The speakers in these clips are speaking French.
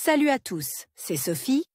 Salut à tous, c'est Sophie.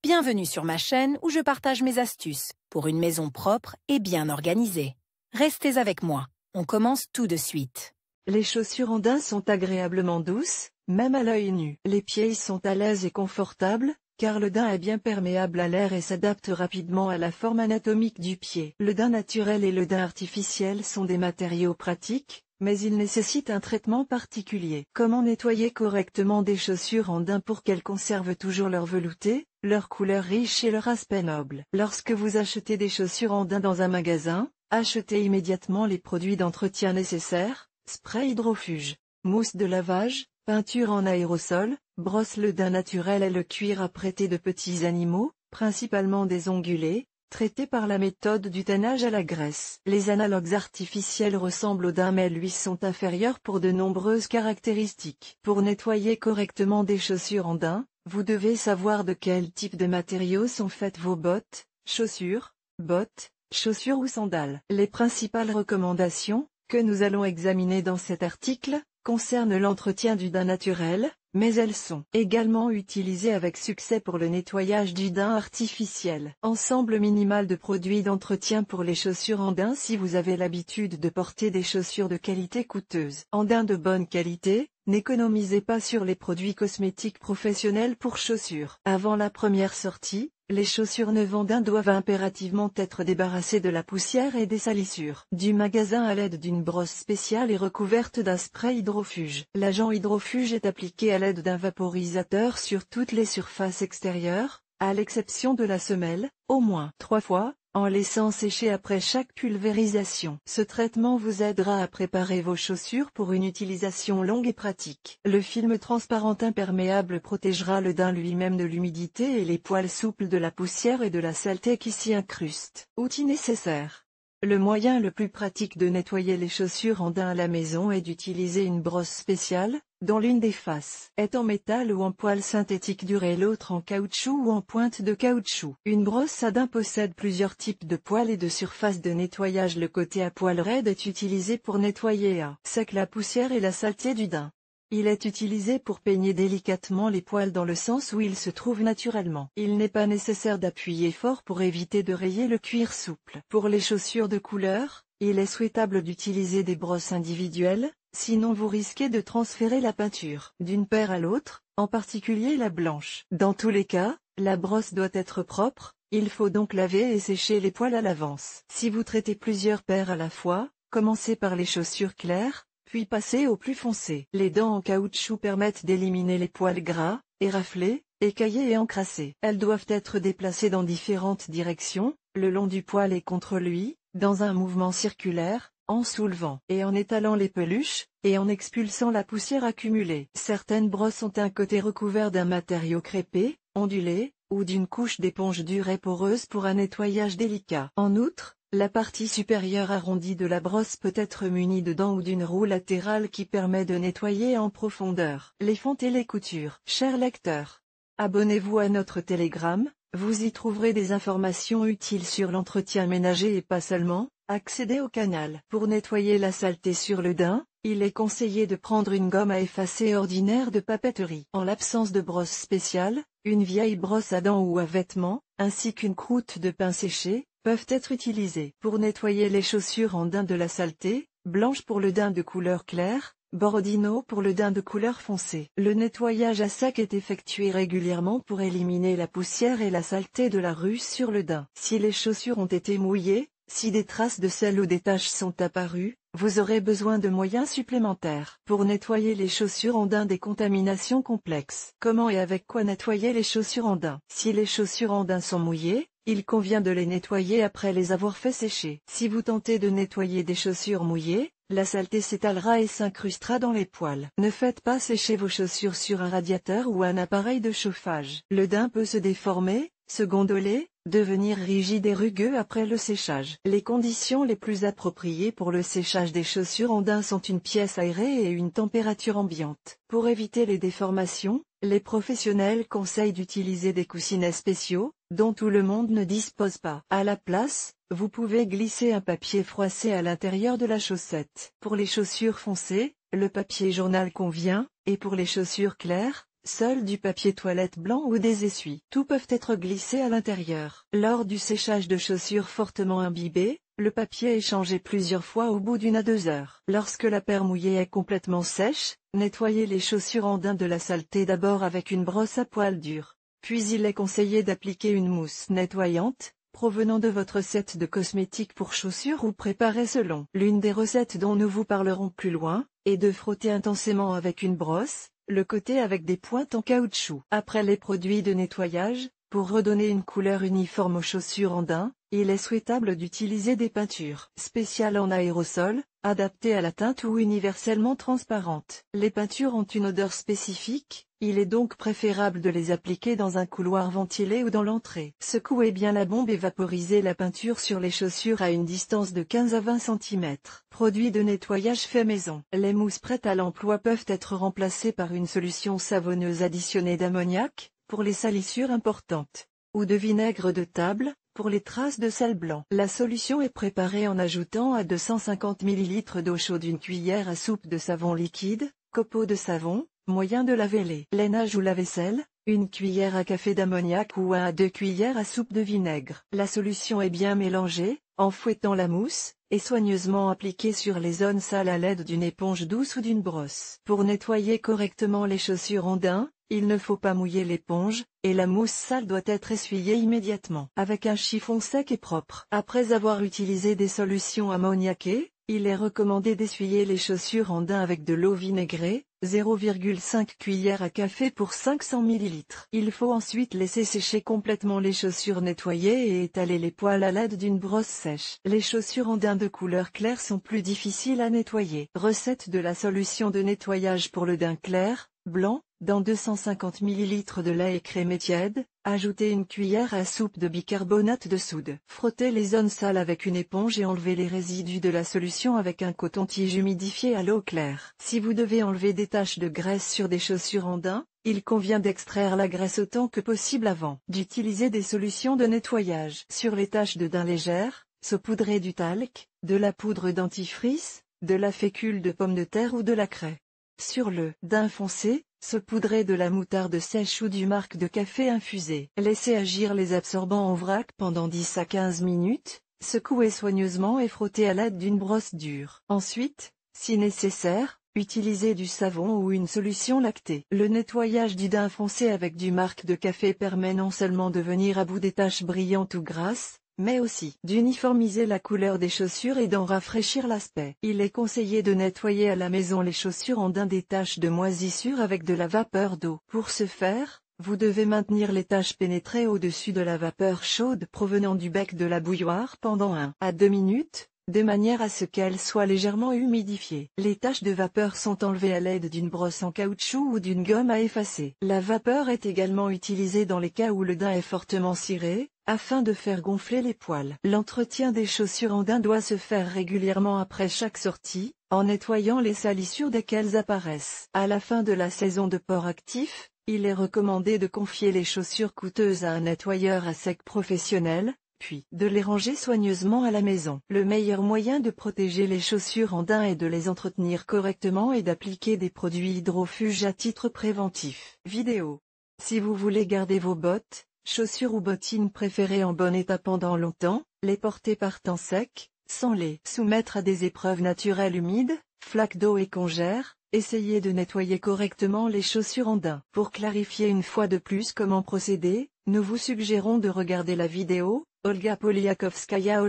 Bienvenue sur ma chaîne où je partage mes astuces pour une maison propre et bien organisée. Restez avec moi, on commence tout de suite. Les chaussures en daim sont agréablement douces, même à l'œil nu. Les pieds y sont à l'aise et confortables, car le daim est bien perméable à l'air et s'adapte rapidement à la forme anatomique du pied. Le daim naturel et le daim artificiel sont des matériaux pratiques, mais ils nécessitent un traitement particulier. Comment nettoyer correctement des chaussures en daim pour qu'elles conservent toujours leur velouté, leur couleur riche et leur aspect noble? Lorsque vous achetez des chaussures en daim dans un magasin, achetez immédiatement les produits d'entretien nécessaires: spray hydrofuge, mousse de lavage, peinture en aérosol, brosse. Le daim naturel est le cuir apprêté de petits animaux, principalement des ongulés, traités par la méthode du tannage à la graisse. Les analogues artificiels ressemblent au daim mais lui sont inférieurs pour de nombreuses caractéristiques. Pour nettoyer correctement des chaussures en daim, vous devez savoir de quel type de matériaux sont faites vos bottes, chaussures ou sandales. Les principales recommandations, que nous allons examiner dans cet article, concernent l'entretien du daim naturel, mais elles sont également utilisées avec succès pour le nettoyage du daim artificiel. Ensemble minimal de produits d'entretien pour les chaussures en daim. Si vous avez l'habitude de porter des chaussures de qualité coûteuse en daim de bonne qualité, n'économisez pas sur les produits cosmétiques professionnels pour chaussures. Avant la première sortie, les chaussures neuves en daim doivent impérativement être débarrassées de la poussière et des salissures du magasin à l'aide d'une brosse spéciale et recouverte d'un spray hydrofuge. L'agent hydrofuge est appliqué à l'aide d'un vaporisateur sur toutes les surfaces extérieures, à l'exception de la semelle, au moins 3 fois, en laissant sécher après chaque pulvérisation. Ce traitement vous aidera à préparer vos chaussures pour une utilisation longue et pratique. Le film transparent imperméable protégera le daim lui-même de l'humidité et les poils souples de la poussière et de la saleté qui s'y incrustent. Outils nécessaires. Le moyen le plus pratique de nettoyer les chaussures en daim à la maison est d'utiliser une brosse spéciale, dont l'une des faces est en métal ou en poil synthétique dur et l'autre en caoutchouc ou en pointe de caoutchouc. Une brosse à daim possède plusieurs types de poils et de surfaces de nettoyage. Le côté à poil raide est utilisé pour nettoyer à sec la poussière et la saleté du daim. Il est utilisé pour peigner délicatement les poils dans le sens où ils se trouvent naturellement. Il n'est pas nécessaire d'appuyer fort pour éviter de rayer le cuir souple. Pour les chaussures de couleur, il est souhaitable d'utiliser des brosses individuelles, sinon vous risquez de transférer la peinture d'une paire à l'autre, en particulier la blanche. Dans tous les cas, la brosse doit être propre, il faut donc laver et sécher les poils à l'avance. Si vous traitez plusieurs paires à la fois, commencez par les chaussures claires, puis passez aux plus foncées. Les dents en caoutchouc permettent d'éliminer les poils gras, éraflés, écaillés et encrassés. Elles doivent être déplacées dans différentes directions, le long du poil et contre lui, dans un mouvement circulaire, en soulevant et en étalant les peluches, et en expulsant la poussière accumulée. Certaines brosses ont un côté recouvert d'un matériau crêpé, ondulé, ou d'une couche d'éponge dure et poreuse pour un nettoyage délicat. En outre, la partie supérieure arrondie de la brosse peut être munie de dents ou d'une roue latérale qui permet de nettoyer en profondeur. Les fentes et les coutures. Chers lecteurs, abonnez-vous à notre Telegram, vous y trouverez des informations utiles sur l'entretien ménager et pas seulement. Accédez au canal. Pour nettoyer la saleté sur le daim, il est conseillé de prendre une gomme à effacer ordinaire de papeterie. En l'absence de brosse spéciale, une vieille brosse à dents ou à vêtements, ainsi qu'une croûte de pain séché, peuvent être utilisées. Pour nettoyer les chaussures en daim de la saleté, blanche pour le daim de couleur claire, Borodino pour le daim de couleur foncée. Le nettoyage à sec est effectué régulièrement pour éliminer la poussière et la saleté de la ruche sur le daim. Si les chaussures ont été mouillées, si des traces de sel ou des taches sont apparues, vous aurez besoin de moyens supplémentaires. Pour nettoyer les chaussures en daim des contaminations complexes. Comment et avec quoi nettoyer les chaussures en daim? Si les chaussures en daim sont mouillées, il convient de les nettoyer après les avoir fait sécher. Si vous tentez de nettoyer des chaussures mouillées, la saleté s'étalera et s'incrustera dans les poils. Ne faites pas sécher vos chaussures sur un radiateur ou un appareil de chauffage. Le daim peut se déformer, se gondoler, devenir rigide et rugueux après le séchage. Les conditions les plus appropriées pour le séchage des chaussures en daim sont une pièce aérée et une température ambiante. Pour éviter les déformations, les professionnels conseillent d'utiliser des coussinets spéciaux, dont tout le monde ne dispose pas. À la place, vous pouvez glisser un papier froissé à l'intérieur de la chaussette. Pour les chaussures foncées, le papier journal convient, et pour les chaussures claires, seul du papier toilette blanc ou des essuies. Tout peuvent être glissés à l'intérieur. Lors du séchage de chaussures fortement imbibées, le papier est changé plusieurs fois au bout d'1 à 2 heures. Lorsque la paire mouillée est complètement sèche, nettoyez les chaussures en daim de la saleté d'abord avec une brosse à poils durs. Puis il est conseillé d'appliquer une mousse nettoyante, provenant de votre set de cosmétiques pour chaussures ou préparée selon l'une des recettes dont nous vous parlerons plus loin, et de frotter intensément avec une brosse, le côté avec des pointes en caoutchouc. Après les produits de nettoyage, pour redonner une couleur uniforme aux chaussures en daim, il est souhaitable d'utiliser des peintures spéciales en aérosol, adaptées à la teinte ou universellement transparentes. Les peintures ont une odeur spécifique, il est donc préférable de les appliquer dans un couloir ventilé ou dans l'entrée. Secouez bien la bombe et vaporisez la peinture sur les chaussures à une distance de 15 à 20 cm. Produits de nettoyage fait maison. Les mousses prêtes à l'emploi peuvent être remplacées par une solution savonneuse additionnée d'ammoniac, pour les salissures importantes, ou de vinaigre de table, pour les traces de sel blanc. La solution est préparée en ajoutant à 250 ml d'eau chaude une cuillère à soupe de savon liquide, copeaux de savon, moyen de laver les lainages ou la vaisselle, une cuillère à café d'ammoniac ou 1 à 2 cuillères à soupe de vinaigre. La solution est bien mélangée, en fouettant la mousse, et soigneusement appliquée sur les zones sales à l'aide d'une éponge douce ou d'une brosse. Pour nettoyer correctement les chaussures en daim, il ne faut pas mouiller l'éponge, et la mousse sale doit être essuyée immédiatement avec un chiffon sec et propre. Après avoir utilisé des solutions ammoniaquées, il est recommandé d'essuyer les chaussures en daim avec de l'eau vinaigrée, 0,5 cuillère à café pour 500 ml. Il faut ensuite laisser sécher complètement les chaussures nettoyées et étaler les poils à l'aide d'une brosse sèche. Les chaussures en daim de couleur claire sont plus difficiles à nettoyer. Recette de la solution de nettoyage pour le daim clair, blanc. Dans 250 ml de lait écrémé tiède, ajoutez une cuillère à soupe de bicarbonate de soude. Frottez les zones sales avec une éponge et enlevez les résidus de la solution avec un coton-tige humidifié à l'eau claire. Si vous devez enlever des taches de graisse sur des chaussures en daim, il convient d'extraire la graisse autant que possible avant d'utiliser des solutions de nettoyage. Sur les taches de daim légères, saupoudrez du talc, de la poudre dentifrice, de la fécule de pomme de terre ou de la craie. Sur le daim foncé, saupoudrez de la moutarde sèche ou du marc de café infusé. Laissez agir les absorbants en vrac pendant 10 à 15 minutes, secouez soigneusement et frottez à l'aide d'une brosse dure. Ensuite, si nécessaire, utilisez du savon ou une solution lactée. Le nettoyage du daim foncé avec du marc de café permet non seulement de venir à bout des taches brillantes ou grasses, mais aussi d'uniformiser la couleur des chaussures et d'en rafraîchir l'aspect. Il est conseillé de nettoyer à la maison les chaussures en daim des taches de moisissure avec de la vapeur d'eau. Pour ce faire, vous devez maintenir les taches pénétrées au-dessus de la vapeur chaude provenant du bec de la bouilloire pendant 1 à 2 minutes, de manière à ce qu'elles soient légèrement humidifiées. Les taches de vapeur sont enlevées à l'aide d'une brosse en caoutchouc ou d'une gomme à effacer. La vapeur est également utilisée dans les cas où le daim est fortement ciré, afin de faire gonfler les poils. L'entretien des chaussures en daim doit se faire régulièrement après chaque sortie, en nettoyant les salissures dès qu'elles apparaissent. À la fin de la saison de port actif, il est recommandé de confier les chaussures coûteuses à un nettoyeur à sec professionnel, puis de les ranger soigneusement à la maison. Le meilleur moyen de protéger les chaussures en daim est de les entretenir correctement et d'appliquer des produits hydrofuges à titre préventif. Vidéo. Si vous voulez garder vos bottes, chaussures ou bottines préférées en bon état pendant longtemps, les porter par temps sec, sans les soumettre à des épreuves naturelles humides, flaques d'eau et congères, essayez de nettoyer correctement les chaussures en daim. Pour clarifier une fois de plus comment procéder, nous vous suggérons de regarder la vidéo. Olga Poliakovskaya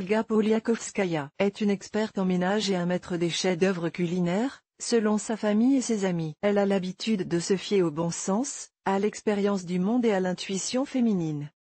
est une experte en ménage et un maître des chefs-d'œuvre culinaires, selon sa famille et ses amis. Elle a l'habitude de se fier au bon sens, à l'expérience du monde et à l'intuition féminine.